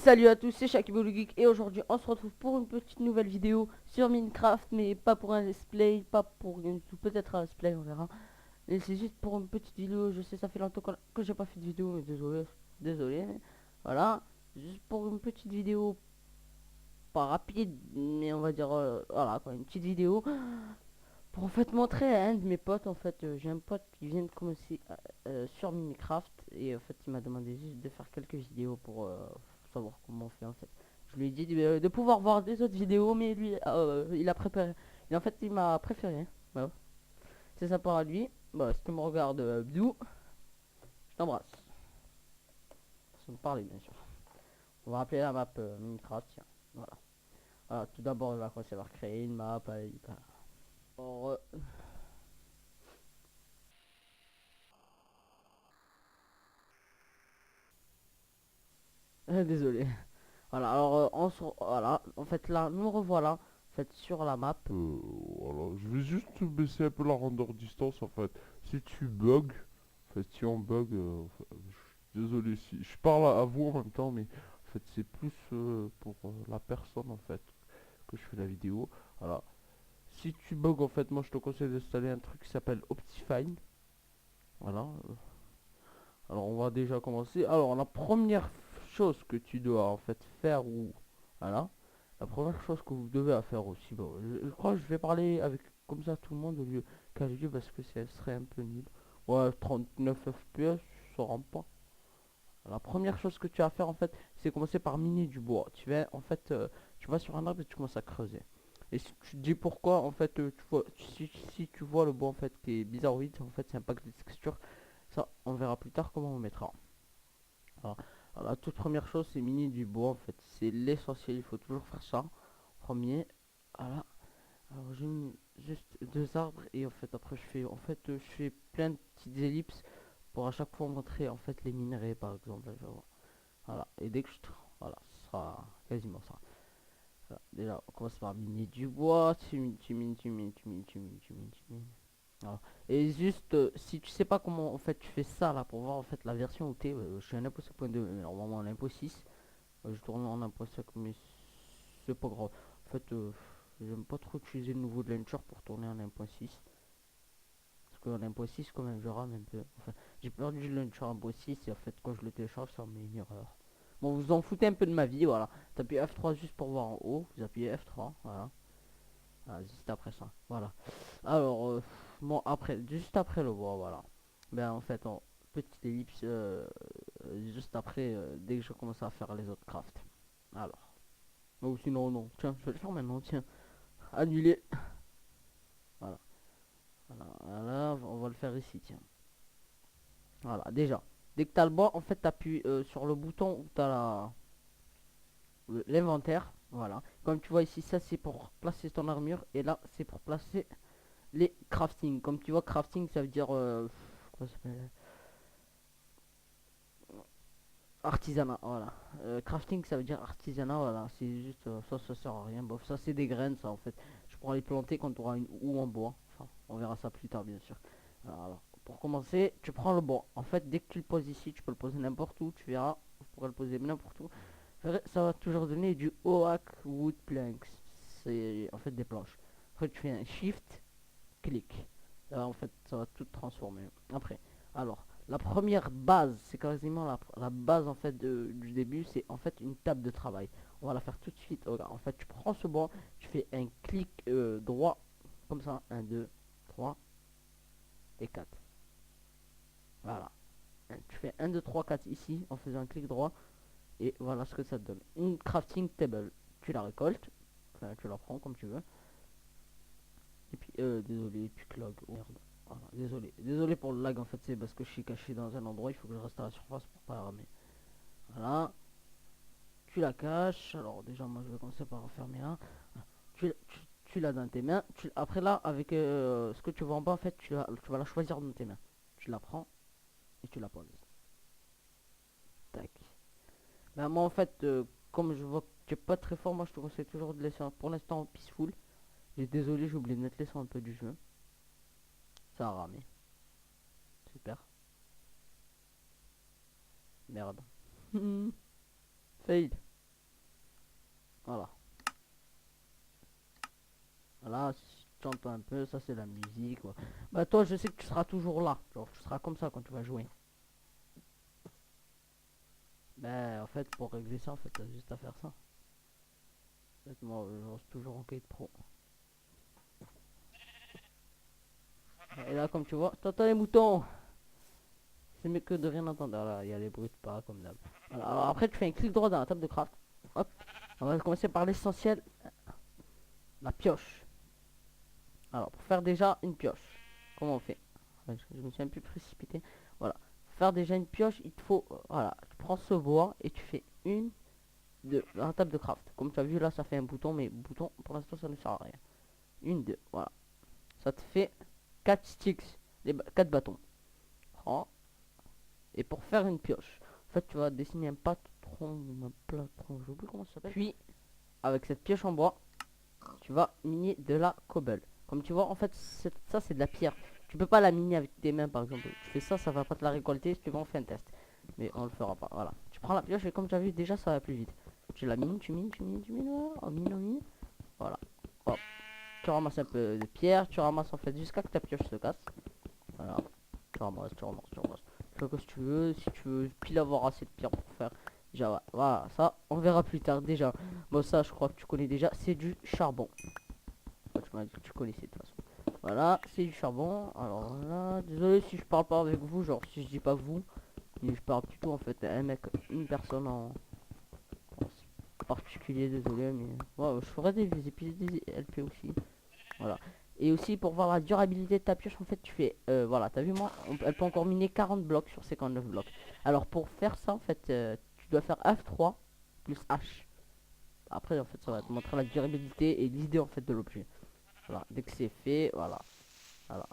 Salut à tous, c'est Shakibou le Geek et aujourd'hui on se retrouve pour une petite nouvelle vidéo sur Minecraft, mais pas pour un let's play, pas pour une peut-être un let's play, on verra. Mais c'est juste pour une petite vidéo. Je sais, ça fait longtemps que j'ai pas fait de vidéo, mais désolé. Voilà, juste pour une petite vidéo, pas rapide, mais on va dire voilà quoi, une petite vidéo pour en fait montrer à un de mes potes. En fait, j'ai un pote qui vient de commencer sur Minecraft et en fait il m'a demandé juste de faire quelques vidéos pour savoir comment on fait en fait. Je lui ai dit de pouvoir voir des autres vidéos, mais lui il a préparé. Et en fait il m'a préféré, hein. Ouais. C'est sympa à lui. Bah, si tu me regardes, Bdou, je t'embrasse. Sans me parler bien sûr. On va rappeler la map Minecraft, tiens. Voilà. Voilà, tout d'abord il va commencer par créer une map. Alors, désolé. Voilà, alors voilà, en fait là, nous revoilà, en fait, sur la map. Voilà, je vais juste baisser un peu la render distance en fait. Si tu bugs, en fait, si on bug, je suis désolé si je parle à vous en même temps, mais en fait, c'est plus pour la personne en fait que je fais la vidéo. Voilà, si tu bugs en fait, moi je te conseille d'installer un truc qui s'appelle Optifine. Voilà, alors on va déjà commencer. Alors, la première chose que tu dois en fait faire, ou voilà, la première chose que vous devez à faire aussi, bon, je crois que je vais parler avec comme ça tout le monde au lieu qu'à lui, parce que ce serait un peu nul. Ouais, 39 FPS, ça rend pas. La première chose que tu as à faire en fait, c'est commencer par miner du bois. Tu vas en fait, tu vas sur un arbre et tu commences à creuser. Et si tu te dis pourquoi en fait, tu vois, si tu vois le bois en fait qui est bizarroïde, en fait c'est un pack de textures. Ça, on verra plus tard comment on mettra. Alors, alors, la toute première chose, c'est miner du bois en fait. C'est l'essentiel, il faut toujours faire ça. Premier, voilà. Alors j'ai mis juste deux arbres et en fait après je fais plein de petites ellipses pour à chaque fois montrer en fait les minerais par exemple. Voilà. Et dès que voilà, ce sera quasiment ça. Voilà. Déjà, on commence par miner du bois. Tu mines. Voilà. Et juste, si tu sais pas comment en fait tu fais ça là pour voir en fait la version où t'es, je suis un impo 5.2, mais normalement en impo 6. Je tourne en impo 5, mais c'est pas grave. En fait, j'aime pas trop utiliser le nouveau de launcher pour tourner en 1.6. Parce qu'en 1.6 quand même je rame un peu. Enfin, j'ai perdu le launcher en 1.6 et en fait quand je le télécharge ça met une erreur. Bon, vous en foutez un peu de ma vie, voilà. T'appuies F3 juste pour voir en haut. Vous appuyez F3, voilà. Ah, juste après ça, voilà. Alors, bon, après, juste après le bois, voilà. Ben, en fait, en petite ellipse, juste après, dès que je commence à faire les autres crafts. Alors, ou sinon, non, tiens, je vais le faire maintenant, tiens. Annuler. Voilà, voilà, on va le faire ici, tiens. Voilà, déjà. Dès que t'as le bois, en fait, t'appuies sur le bouton où t'as l'inventaire. Voilà. Comme tu vois ici, ça c'est pour placer ton armure. Et là, c'est pour placer les crafting. Comme tu vois, crafting, ça veut dire comment ça s'appelle, artisanat. Voilà. Crafting, ça veut dire artisanat. Voilà. C'est juste ça sert à rien. Bof, ça c'est des graines, ça en fait. Je pourrais les planter quand tu auras une ou en bois. Enfin, on verra ça plus tard, bien sûr. Alors, pour commencer, tu prends le bois. En fait, dès que tu le poses ici, tu peux le poser n'importe où. Tu verras. Vous pourrez le poser n'importe où. Ça va toujours donner du oak wood planks. C'est en fait des planches. Après, tu fais un shift clic. Là, en fait, ça va tout transformer. Après, alors, la première base, c'est quasiment la base en fait du début, c'est en fait une table de travail. On va la faire tout de suite. Regarde, en fait, tu prends ce bois, tu fais un clic droit, comme ça, un 2 3 et 4. Voilà. Tu fais un 2 3 4 ici en faisant un clic droit. Et voilà ce que ça te donne. Une crafting table. Tu la récoltes. Enfin, tu la prends comme tu veux. Et puis, désolé, tu log. Oh, merde. Voilà, désolé pour le lag en fait, c'est parce que je suis caché dans un endroit, il faut que je reste à la surface pour pas ramer. Voilà, tu la caches. Alors, déjà, moi je vais commencer par refermer là. Tu l'as dans tes mains. Après là, avec ce que tu vois en bas, en fait, tu vas la choisir dans tes mains. Tu la prends et tu la poses. Tac. Ben, moi en fait, comme je vois que tu es pas très fort, moi je te conseille toujours de laisser pour l'instant peaceful. Et désolé, j'ai oublié de mettre les sons un peu du jeu. Ça a ramé. Super. Merde. Fail. Voilà. Voilà, si tu entends un peu, ça c'est la musique. Ouais. Bah toi, je sais que tu seras toujours là. Genre, tu seras comme ça quand tu vas jouer. Ben, en fait, pour régler ça, en fait, t'as juste à faire ça. En fait, moi, je lance toujours en Kate Pro. Et là, comme tu vois, t'entends les moutons. C'est mieux que de rien entendre. Là, il y a les bruits de pas, comme d'hab. Voilà, alors après, tu fais un clic droit dans la table de craft. Hop. On va commencer par l'essentiel. La pioche. Alors, pour faire déjà une pioche, comment on fait? Ouais, je me suis un peu précipité. Voilà. Pour faire déjà une pioche, il te faut... voilà. Tu prends ce bois et tu fais une... deux. Dans la table de craft. Comme tu as vu, là, ça fait un bouton. Mais bouton, pour l'instant, ça ne sert à rien. Une, deux. Voilà. Ça te fait 4 sticks. 4 bâtons. Prends. Et pour faire une pioche, en fait, tu vas dessiner un patron, un platron, je sais plus comment ça s'appelle. Puis, avec cette pioche en bois, tu vas miner de la cobble. Comme tu vois, en fait, ça c'est de la pierre. Tu peux pas la miner avec tes mains, par exemple. Tu fais ça, ça va pas te la récolter. Si tu veux, on fait un test. Mais on le fera pas. Voilà. Tu prends la pioche et comme tu as vu, déjà ça va plus vite. Tu la mines, tu mines, tu mines, tu mines. Voilà. On mine, on mine. Voilà. Hop. Tu ramasses un peu de pierre. Tu ramasses en fait jusqu'à que ta pioche se casse. Voilà. Tu ramasses, tu ramasses, tu ramasses. Tu fais que si tu veux, pile avoir assez de pierre pour faire. Déjà, ouais, voilà, ça, on verra plus tard. Déjà, bon, ça, je crois que tu connais déjà, c'est du charbon. Ouais, tu m'as dit que tu connaissais de toute façon. Voilà, c'est du charbon. Alors là, désolé si je parle pas avec vous, genre si je dis pas vous, mais je parle plutôt en fait à un mec, une personne en particulier, désolé, mais ouais, je ferai des épisodes des LP aussi. Voilà. Et aussi pour voir la durabilité de ta pioche, en fait tu fais, voilà, t'as vu moi, elle peut encore miner 40 blocs sur 59 blocs. Alors pour faire ça en fait, tu dois faire F3 plus H. Après en fait ça va te montrer la durabilité et l'idée en fait de l'objet. Voilà, dès que c'est fait, voilà. Voilà.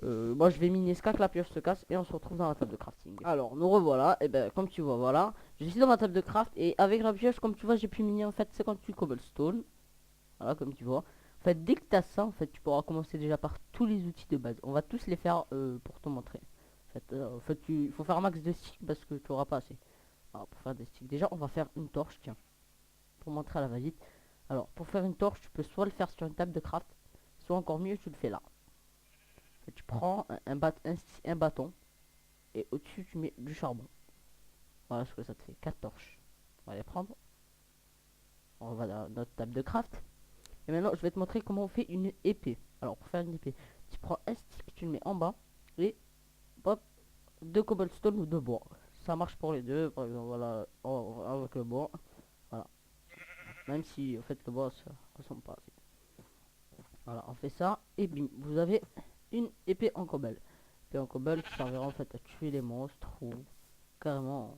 Moi je vais miner jusqu'à que la pioche se casse et on se retrouve dans la table de crafting. Alors nous revoilà, et ben comme tu vois voilà, je suis dans ma table de craft et avec la pioche comme tu vois j'ai pu miner en fait 58 cobblestone. Voilà, comme tu vois. En fait, dès que tu as ça, en fait, tu pourras commencer déjà par tous les outils de base. On va tous les faire pour te montrer. En fait il faut faire un max de sticks parce que tu auras pas assez. Alors, pour faire des sticks, déjà, on va faire une torche, tiens. Pour montrer à la va-vite. Alors, pour faire une torche, tu peux soit le faire sur une table de craft, soit encore mieux, tu le fais là. En fait, tu prends un bâton et au-dessus, tu mets du charbon. Voilà ce que ça te fait. 4 torches. On va les prendre. On va dans notre table de craft. Et maintenant, je vais te montrer comment on fait une épée. Alors, pour faire une épée, tu prends un stick, tu le mets en bas, et hop, 2 cobblestone ou 2 bois. Ça marche pour les deux, par exemple, voilà, avec le bois, voilà. Même si, en fait, le bois, ça ressemble pas assez. Voilà, on fait ça, et bim, vous avez une épée en cobble. Épée en cobble qui servira en fait à tuer les monstres, ou carrément...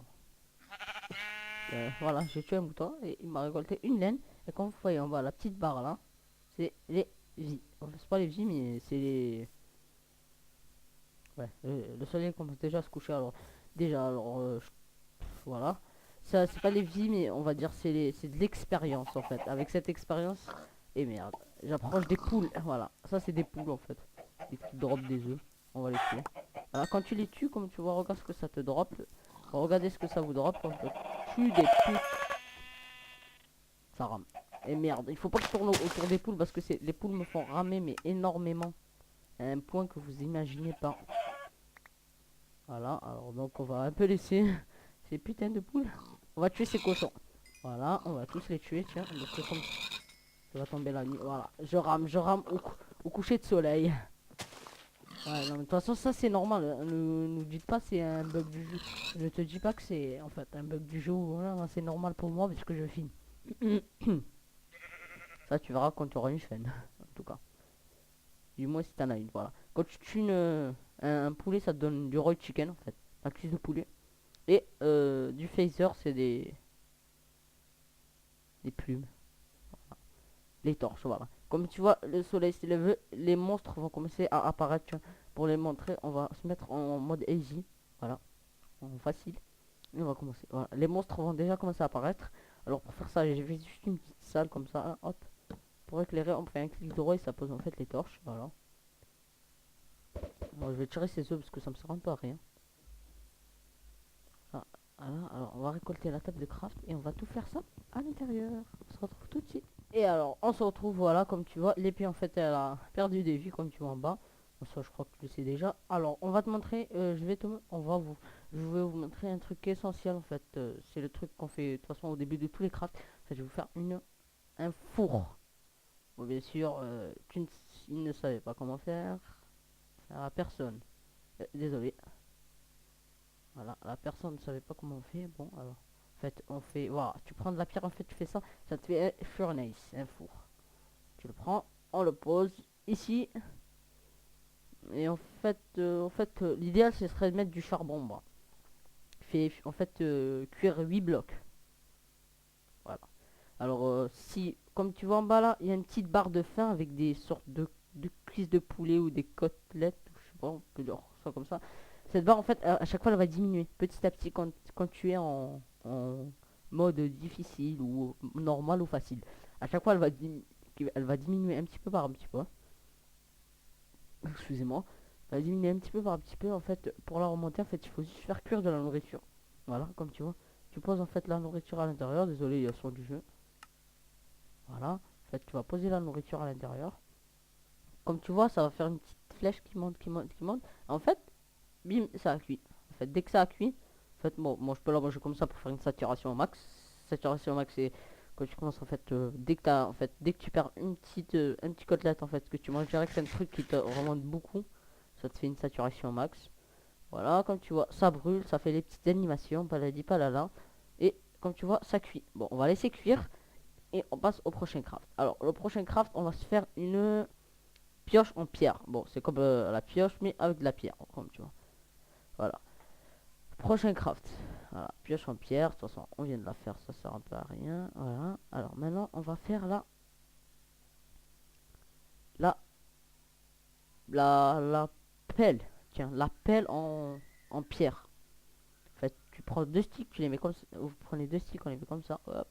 voilà, j'ai tué un mouton, et il m'a récolté une laine, et comme vous voyez en bas, la petite barre là, c'est les vies. Enfin, c'est pas les vies, mais c'est les... Ouais, le soleil commence déjà à se coucher, alors... Déjà, alors... voilà. Ça, c'est pas les vies, mais on va dire c'est de l'expérience, en fait. Avec cette expérience... Et merde, j'approche des poules. Voilà, ça c'est des poules, en fait. Des qui drop des œufs. On va les tuer. Alors, quand tu les tues, comme tu vois, regarde ce que ça te drop. Regardez ce que ça vous drop, en fait. Tue des poules. Ça rame. Et merde, il faut pas que je tourne autour des poules parce que les poules me font ramer mais énormément. À un point que vous imaginez pas. Voilà, alors donc on va un peu laisser ces putains de poules. On va tuer ces cochons. Voilà, on va tous les tuer, tiens. Parce que comme ça va tomber la nuit. Voilà, je rame au coucher de soleil. Ouais, non, mais de toute façon, ça c'est normal. Ne nous dites pas c'est un bug du jeu. Je ne te dis pas que c'est en fait un bug du jeu. Voilà, c'est normal pour moi parce que je filme. Ça, tu verras quand tu auras une chaîne. En tout cas. Du moins si t'en as une, voilà. Quand tu tues un poulet, ça te donne du raw chicken en fait. La cuisse de poulet. Et du phaser, c'est des plumes. Les torches, voilà. Comme tu vois, le soleil s'est levé, les monstres vont commencer à apparaître. Tu vois. Pour les montrer, on va se mettre en mode easy. Voilà. En facile. Et on va commencer. Voilà. Les monstres vont déjà commencer à apparaître. Alors pour faire ça, j'ai fait juste une petite salle comme ça. Hein, hop. Pour éclairer, on fait un clic droit et ça pose en fait les torches. Voilà. Bon, je vais tirer ces œufs parce que ça me sert un peu à rien. Ah, voilà, alors on va récolter la table de craft et on va tout faire ça à l'intérieur. On se retrouve Et alors, on se retrouve, voilà, comme tu vois, l'épée, en fait, elle a perdu des vies, comme tu vois en bas. Bon, ça, je crois que tu le sais déjà. Alors, on va te montrer, je vais vous montrer un truc essentiel, en fait. C'est le truc qu'on fait, de toute façon, au début de tous les crafts. En fait, je vais vous faire un four. Bon, bien sûr, il ne savait pas comment faire. À personne. Désolé. Voilà, la personne ne savait pas comment on fait. Bon, alors, en fait, on fait, voilà, tu prends de la pierre, en fait, tu fais ça, ça te fait un furnace, un four. Tu le prends, on le pose ici. Et en fait, l'idéal, ce serait de mettre du charbon bas. Fait, en fait, cuire 8 blocs. Voilà. Alors, si, comme tu vois en bas là, il y a une petite barre de faim avec des sortes de cuisses de poulet ou des côtelettes, je sais pas, on peut dire ça comme ça. Cette barre, en fait, à chaque fois, elle va diminuer petit à petit quand tu es en mode difficile ou normal ou facile. À chaque fois, elle va diminuer un petit peu par un petit peu. Excusez-moi. Elle va diminuer un petit peu par un petit peu. En fait, pour la remonter, en fait, il faut juste faire cuire de la nourriture. Voilà, comme tu vois. Tu poses en fait la nourriture à l'intérieur. Désolé, il y a le son du jeu. Voilà. En fait, tu vas poser la nourriture à l'intérieur. Comme tu vois, ça va faire une petite flèche qui monte, qui monte, qui monte. En fait, bim, ça a cuit. En fait, dès que ça a cuit, en fait, bon, moi je peux la manger comme ça pour faire une saturation au max. Saturation au max, c'est quand tu commences en fait, dès que tu perds un petit côtelette en fait, que tu manges direct un truc qui te remonte beaucoup, ça te fait une saturation au max. Voilà, comme tu vois, ça brûle, ça fait les petites animations, paladi palala. Et comme tu vois, ça cuit. Bon, on va laisser cuire et on passe au prochain craft. Alors, le prochain craft, on va se faire une pioche en pierre. Bon, c'est comme la pioche, mais avec de la pierre, comme tu vois. Voilà. Prochain craft. Voilà, pioche en pierre. De toute façon, on vient de la faire, ça sert un peu à rien. Voilà. Alors maintenant, on va faire la, la pelle. Tiens, la pelle en pierre. En fait, tu prends deux sticks, tu les mets comme ça. Vous prenez deux sticks, on les met comme ça. Hop.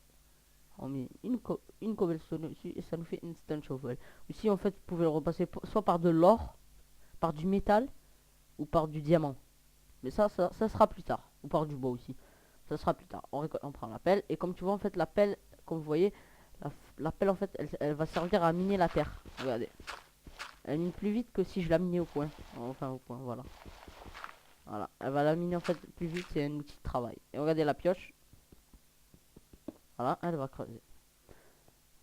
On met une cobblestone dessus et ça nous fait une stone shovel. Ici, en fait, vous pouvez le repasser soit par de l'or, par du métal ou par du diamant. Mais ça sera plus tard. Ou par du bois aussi. Ça sera plus tard. On prend la pelle. Et comme tu vois, en fait, la pelle, comme vous voyez, la pelle, en fait, elle va servir à miner la terre. Regardez. Elle mine plus vite que si je la minais au point. Enfin, au point, voilà. Voilà. Elle va la miner, en fait, plus vite. C'est un outil de travail. Et regardez la pioche. Voilà, elle va creuser.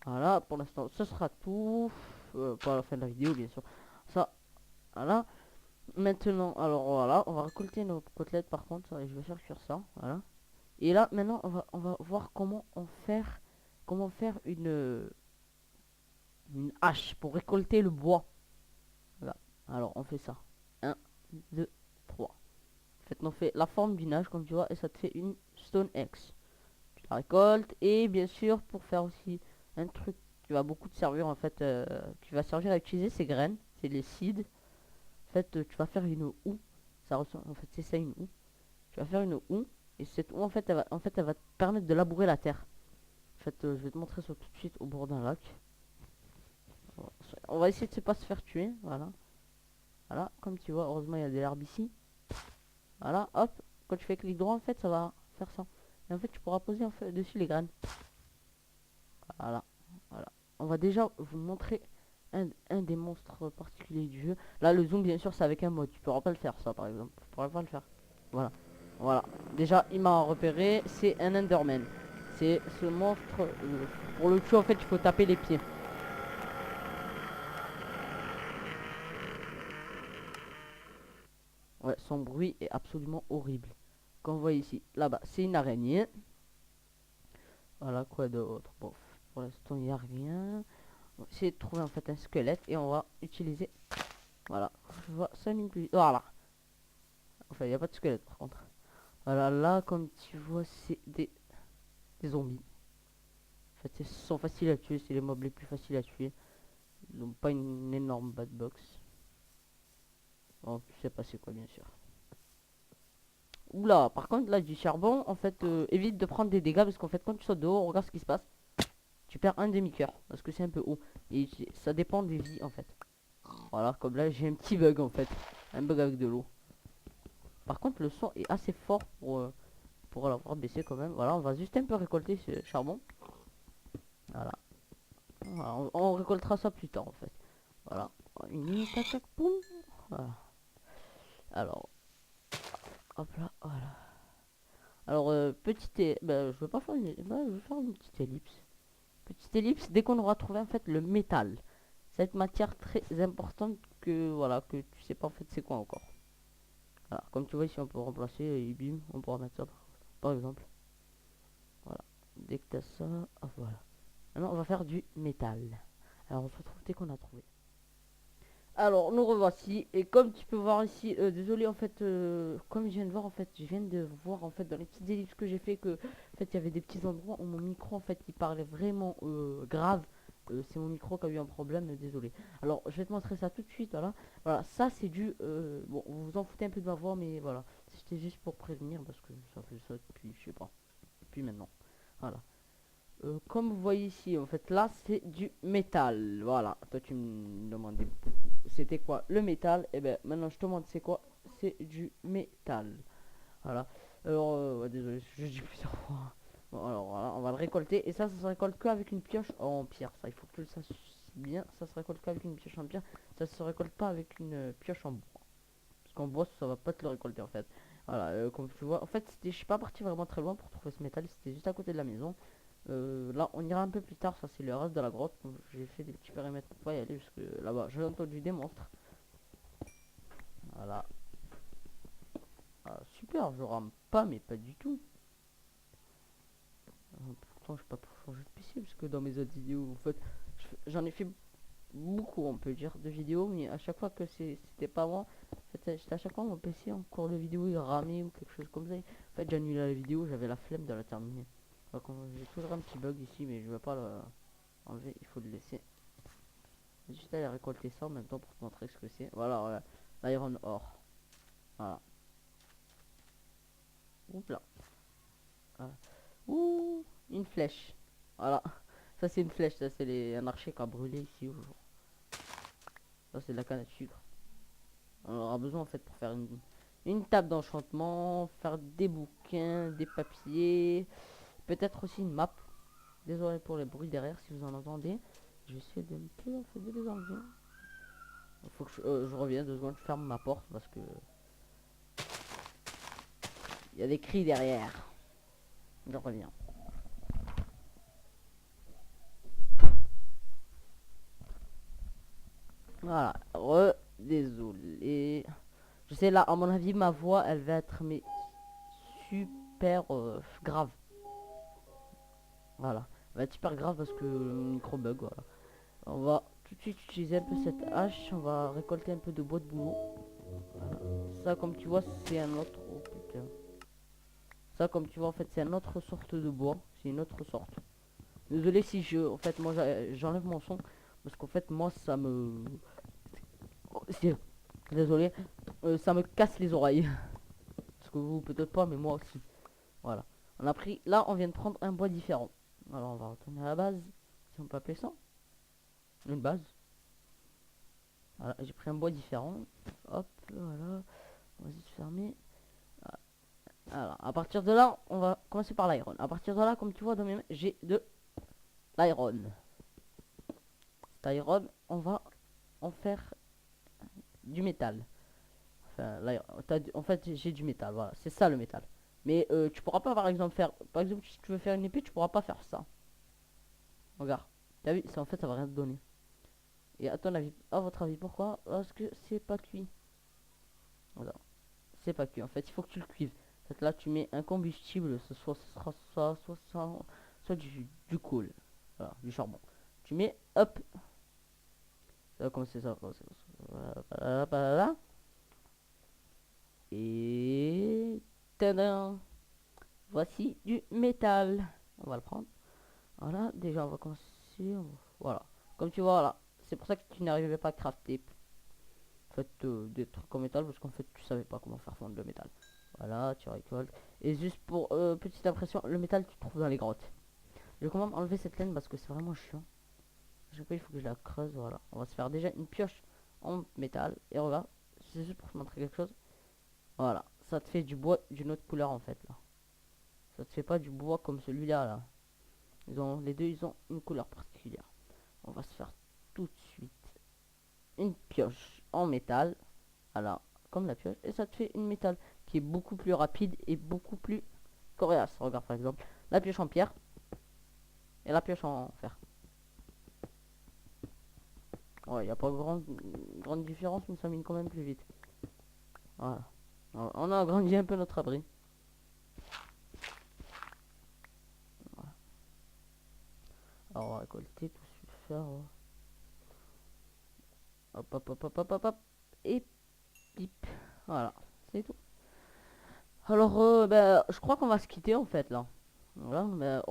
Voilà, pour l'instant, ce sera tout. Pour la fin de la vidéo, bien sûr. Ça, voilà. Maintenant, alors voilà, on va récolter nos côtelettes par contre. Et je vais faire cuire ça. Voilà. Et là, maintenant, on va voir comment faire une hache pour récolter le bois. Voilà. Alors, on fait ça. Un 2 3. En fait, on fait la forme d'une hache, comme tu vois, et ça te fait une stone axe. Tu la récoltes, et bien sûr, pour faire aussi un truc qui va beaucoup te servir, en fait, qui va servir à utiliser ces graines, c'est les seeds. En fait, tu vas faire une houe. Ça ressemble, en fait, c'est ça une houe. Tu vas faire une houe, et cette houe, en fait, elle va te permettre de labourer la terre. En fait, je vais te montrer ça tout de suite au bord d'un lac. On va essayer de ne pas se faire tuer. Voilà. Voilà. Comme tu vois, heureusement, il y a des herbes ici. Voilà. Hop. Quand tu fais clic droit, en fait, ça va faire ça. Et en fait, tu pourras poser en fait, dessus les graines. Voilà. Voilà. On va déjà vous montrer un des monstres particuliers du jeu. Là, le zoom, bien sûr, c'est avec un mode. Tu pourras pas le faire, ça, par exemple. Tu pourras pas le faire. Voilà. Voilà. Déjà, il m'a repéré. C'est un Enderman. C'est ce monstre. Pour le tuer, en fait, il faut taper les pieds. Ouais, son bruit est absolument horrible. Comme vous voyez ici, là-bas, c'est une araignée. Voilà, quoi d'autre. Bon, pour l'instant, il n'y a rien. On va essayer de trouver en fait un squelette et on va utiliser. Voilà, je vois 5 minutes plus. Voilà. Enfin, il n'y a pas de squelette par contre. Voilà, là, comme tu vois, c'est des zombies. En fait, ils sont faciles à tuer, c'est les mobs les plus faciles à tuer. Ils n'ont pas une énorme bad box. Bon, tu sais pas c'est quoi, bien sûr. Oula, par contre, là, du charbon, en fait, évite de prendre des dégâts parce qu'en fait, quand tu sautes dehors, regarde ce qui se passe. Tu perds un demi-cœur parce que c'est un peu haut. Et ça dépend des vies, en fait. Voilà, comme là, j'ai un petit bug, en fait. Un bug avec de l'eau. Par contre, le son est assez fort pour l'avoir baissé quand même. Voilà, on va juste un peu récolter ce charbon. Voilà. Voilà, on récoltera ça plus tard en fait. Voilà. Une tac tac boum. Voilà. Alors, hop là, voilà. Alors, je veux pas faire je vais faire une petite ellipse. Petite ellipse, dès qu'on aura trouvé en fait le métal. Cette matière très importante que, voilà, que tu sais pas en fait c'est quoi encore. Voilà, comme tu vois ici on peut remplacer et bim, on pourra mettre ça par exemple. Voilà, dès que t'as ça, hop, voilà. Maintenant on va faire du métal. Alors on se retrouve dès qu'on a trouvé. Alors nous revoici et comme tu peux voir ici, désolé en fait, comme je viens de voir en fait, je viens de voir en fait dans les petites ellipses que j'ai fait que en fait il y avait des petits endroits où mon micro en fait il parlait vraiment grave. C'est mon micro qui a eu un problème, désolé. Alors je vais te montrer ça tout de suite, voilà. Voilà, ça c'est du bon, vous vous en foutez un peu de ma voix, mais voilà, c'était juste pour prévenir parce que ça fait ça depuis, je sais pas, depuis maintenant. Voilà. Comme vous voyez ici, en fait, là, c'est du métal. Voilà. Toi, tu me demandais c'était quoi le métal. Et ben maintenant, je te montre c'est quoi. C'est du métal. Voilà. Alors, ouais, désolé, je dis plusieurs fois. Bon, alors, voilà, on va le récolter. Et ça se récolte qu'avec une pioche en pierre. Ça, il faut que tu le saches bien. Ça se récolte qu'avec une pioche en pierre. Ça se récolte pas avec une pioche en bois. Parce qu'en bois, ça va pas te le récolter, en fait. Voilà, comme tu vois. En fait, je suis pas parti vraiment très loin pour trouver ce métal. C'était juste à côté de la maison. Là, on ira un peu plus tard. Ça, c'est le reste de la grotte. J'ai fait des petits périmètres pour pas y aller. Parce que là-bas, j'ai entendu des monstres. Voilà. Ah, super, je rame pas, mais pas du tout. Pourtant, je pas pour changer de PC. Parce que dans mes autres vidéos, en fait, j'en ai fait beaucoup, on peut dire, de vidéos. Mais à chaque fois que c'était pas moi, en fait, à chaque fois mon PC en cours de vidéo il ramait ou quelque chose comme ça. En fait, j'annulais la vidéo, j'avais la flemme de la terminer. Donc, j'ai toujours un petit bug ici, mais je vais pas le enlever, il faut le laisser. Juste aller récolter ça en même temps pour te montrer ce que c'est. Voilà, l'iron ore. Voilà. Oups là. Voilà. Ouh, une flèche. Voilà. Ça c'est une flèche, ça c'est un archer qui a brûlé ici aujourd'hui. Ça c'est de la canne à sucre. On aura besoin en fait pour faire une table d'enchantement, faire des bouquins, des papiers, peut-être aussi une map. Désolé pour les bruits derrière si vous en entendez. Je vais essayer de un peu en fait de les enlever. Il faut que je revienne 2 secondes, je ferme ma porte parce que il y a des cris derrière. Je reviens. Voilà, désolé. Je sais là, à mon avis, ma voix, elle va être mais super grave. Voilà, elle va être super grave parce que le micro bug, voilà. On va tout de suite utiliser un peu cette hache, on va récolter un peu de bois de bouleau. Voilà. Ça, comme tu vois, c'est un autre... Oh putain. Ça, comme tu vois, en fait, c'est une autre sorte de bois. C'est une autre sorte. Désolé si en fait, moi, j'enlève mon son. Parce qu'en fait, moi, ça me... Oh, désolé. Ça me casse les oreilles. Parce que vous, peut-être pas, mais moi aussi. Voilà. On a pris... Là, on vient de prendre un bois différent. Alors, on va retourner à la base. Si on peut appeler ça. Une base. Voilà, j'ai pris un bois différent. Hop, voilà. On va juste fermer. Alors, à partir de là, on va commencer par l'iron. À partir de là, comme tu vois dans mes mains, j'ai de l'iron. Cet iron, on va en faire du métal. Enfin, en fait, j'ai du métal, voilà. C'est ça le métal. Mais tu pourras pas, par exemple, faire... Par exemple, si tu veux faire une épée, tu pourras pas faire ça. Regarde. T'as vu, ça en fait, ça va rien te donner. Et à ton avis, à votre avis, pourquoi? Parce que c'est pas cuit. Voilà. C'est pas cuit. En fait, il faut que tu le cuives. En fait, là, tu mets un combustible, ce sera ça, soit du coal. Voilà, du charbon. Tu mets, hop. Ça va commencer ça. Voilà, voilà. Et... Tadam. Voici du métal. On va le prendre. Voilà, déjà on va commencer. Voilà. Comme tu vois, voilà. C'est pour ça que tu n'arrivais pas à crafter en fait, des trucs en métal parce qu'en fait tu savais pas comment faire fondre le métal. Voilà, tu récoltes. Et juste pour petite impression, le métal tu trouves dans les grottes. Je vais quand même enlever cette laine parce que c'est vraiment chiant. À chaque fois il faut que je la creuse, voilà. On va se faire déjà une pioche en métal. Et regarde, c'est juste pour te montrer quelque chose. Voilà, ça te fait du bois d'une autre couleur en fait là. Ça te fait pas du bois comme celui-là là. Les deux ils ont une couleur particulière. On va se faire tout de suite une pioche en métal. Voilà, comme la pioche. Et ça te fait une métal qui est beaucoup plus rapide et beaucoup plus coriace. Regarde par exemple la pioche en pierre et la pioche en fer. Ouais, il n'y a pas grande différence, mais ça mine quand même plus vite. Voilà. Alors, on a agrandi un peu notre abri. Voilà. Alors, on va récolter tout ce fer. Hop, hop, hop, hop, hop, hop, hop. Et pip. Voilà, c'est tout. Alors, bah, je crois qu'on va se quitter en fait là. Voilà, bah,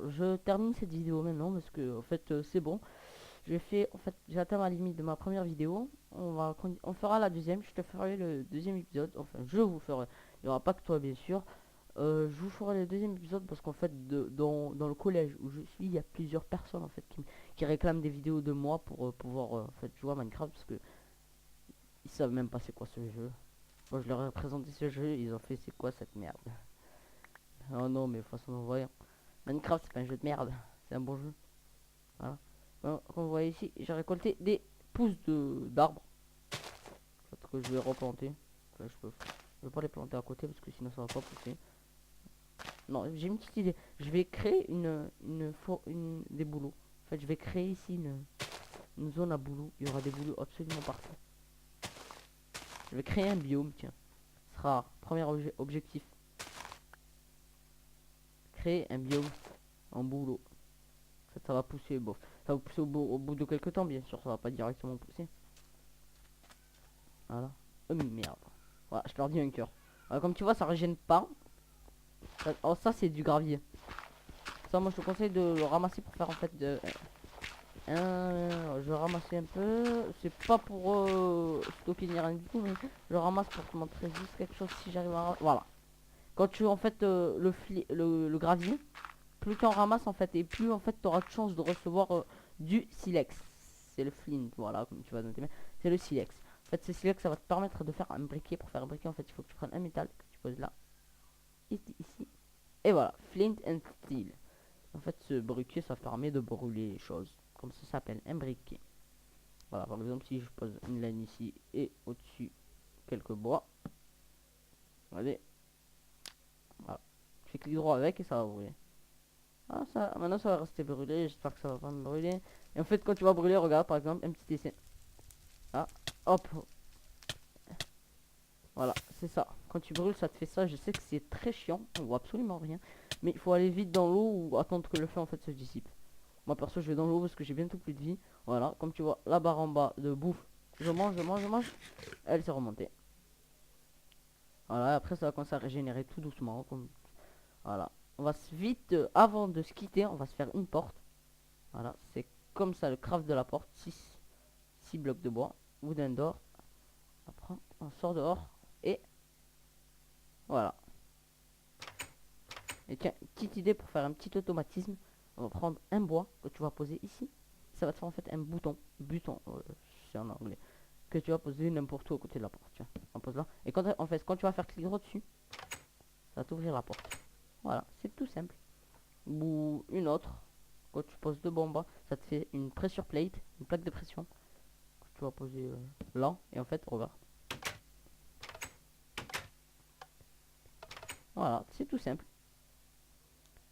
je termine cette vidéo maintenant parce que en fait c'est bon. J'ai atteint ma limite de ma première vidéo. On fera la deuxième. Je te ferai le deuxième épisode. Enfin, je vous ferai. Il n'y aura pas que toi bien sûr. Je vous ferai le deuxième épisode parce qu'en fait dans le collège où je suis, il y a plusieurs personnes en fait qui réclament des vidéos de moi pour pouvoir en fait jouer à Minecraft parce que ils savent même pas c'est quoi ce jeu. Moi je leur ai présenté ce jeu, ils ont fait c'est quoi cette merde. Oh non mais de toute façon voyons. Minecraft c'est pas un jeu de merde, c'est un bon jeu. Voilà. Bon, comme vous voyez ici, j'ai récolté des pousses d'arbres que je vais replanter. Enfin, je vais pas les planter à côté parce que sinon ça va pas pousser. Non, j'ai une petite idée. Je vais créer des bouleaux. En fait, je vais créer ici une zone à bouleaux. Il y aura des bouleaux absolument partout. Je vais créer un biome, tiens. Ce sera premier objectif. Créer un biome en bouleau. En fait, ça va pousser, bon. Ça va pousser au bout de quelques temps, bien sûr. Ça va pas directement pousser. Voilà. Oh merde. Voilà, je leur dis un cœur. Comme tu vois, ça régène pas. Oh, ça, c'est du gravier. Ça, moi, je te conseille de le ramasser pour faire en fait de. Je vais ramasser un peu. C'est pas pour stocker ni rien du tout, mais je ramasse pour te montrer juste quelque chose si j'arrive à. Voilà. Quand tu en fait le gravier, plus tu en ramasses en fait, et plus en fait tu auras de chance de recevoir du silex. C'est le flint, voilà, comme tu vois dans tes mains. C'est le silex. En fait, ce silex, ça va te permettre de faire un briquet. Pour faire un briquet, en fait, il faut que tu prennes un métal que tu poses là, ici, et voilà, flint and steel. En fait, ce briquet, ça permet de brûler les choses. Comme ça s'appelle, un briquet. Voilà, par exemple, si je pose une laine ici et au-dessus quelques bois. Regardez. Voilà. Je fais clic droit avec et ça va brûler. Ah, ça, maintenant ça va rester brûlé. J'espère que ça va pas me brûler. Et en fait, quand tu vas brûler, regarde par exemple, un petit essai. Ah, hop. Voilà, c'est ça. Quand tu brûles, ça te fait ça. Je sais que c'est très chiant. On voit absolument rien. Mais il faut aller vite dans l'eau ou attendre que le feu en fait se dissipe. Moi perso je vais dans l'eau parce que j'ai bientôt plus de vie. Voilà, comme tu vois la barre en bas de bouffe, je mange, je mange. Elle s'est remontée. Voilà, après ça va commencer à régénérer tout doucement. Voilà. On va vite, avant de se quitter, on va se faire une porte. Voilà, c'est comme ça le craft de la porte. 6 blocs de bois. Wooden door. Après, on sort dehors. Et voilà. Et tiens, petite idée pour faire un petit automatisme. On va prendre un bois que tu vas poser ici. Ça va te faire en fait un bouton. C'est en anglais. Que tu vas poser n'importe où à côté de la porte. Tiens, on pose là. Et quand, en fait, quand tu vas faire clic droit dessus, ça va t'ouvrir la porte. Voilà, c'est tout simple. Ou une autre. Quand tu poses deux bombes, ça te fait une pressure plate, une plaque de pression. Que tu vas poser là. Et en fait, regarde. Voilà, c'est tout simple.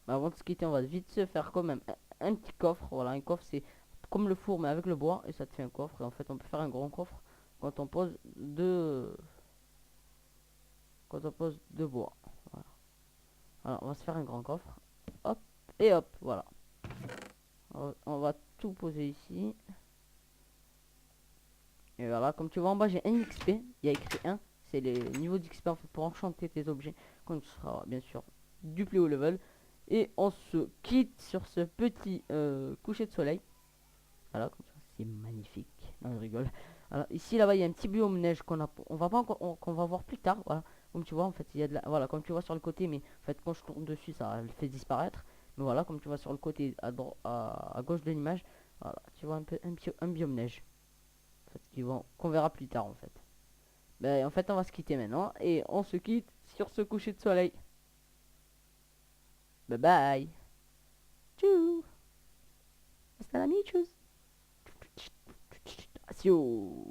Mais avant de se quitter, on va vite se faire quand même un petit coffre. Voilà, un coffre, c'est comme le four, mais avec le bois. Et ça te fait un coffre. Et en fait, on peut faire un grand coffre quand on pose deux bois. Voilà. Alors, on va se faire un grand coffre. Hop, et hop, voilà. On va tout poser ici. Et voilà, comme tu vois en bas, j'ai un XP. Il y a écrit 1. C'est les niveaux d'XP en fait pour enchanter tes objets quand tu seras bien sûr du plus haut level. Et on se quitte sur ce petit coucher de soleil. Voilà, comme ça, c'est magnifique. Non, je rigole. Alors, ici, là-bas, il y a un petit biome neige on va pas encore, qu'on va voir plus tard. Voilà, comme tu vois, en fait, il y a de la, voilà, comme tu vois sur le côté, mais en fait, quand je tourne dessus, ça le fait disparaître. Mais voilà, comme tu vois sur le côté à gauche de l'image, voilà, tu vois un peu un biome neige. En fait, qu'on verra plus tard, en fait. Ben, en fait, on va se quitter maintenant et on se quitte sur ce coucher de soleil. Bye bye. Tchou. Hasta la michus. ciao.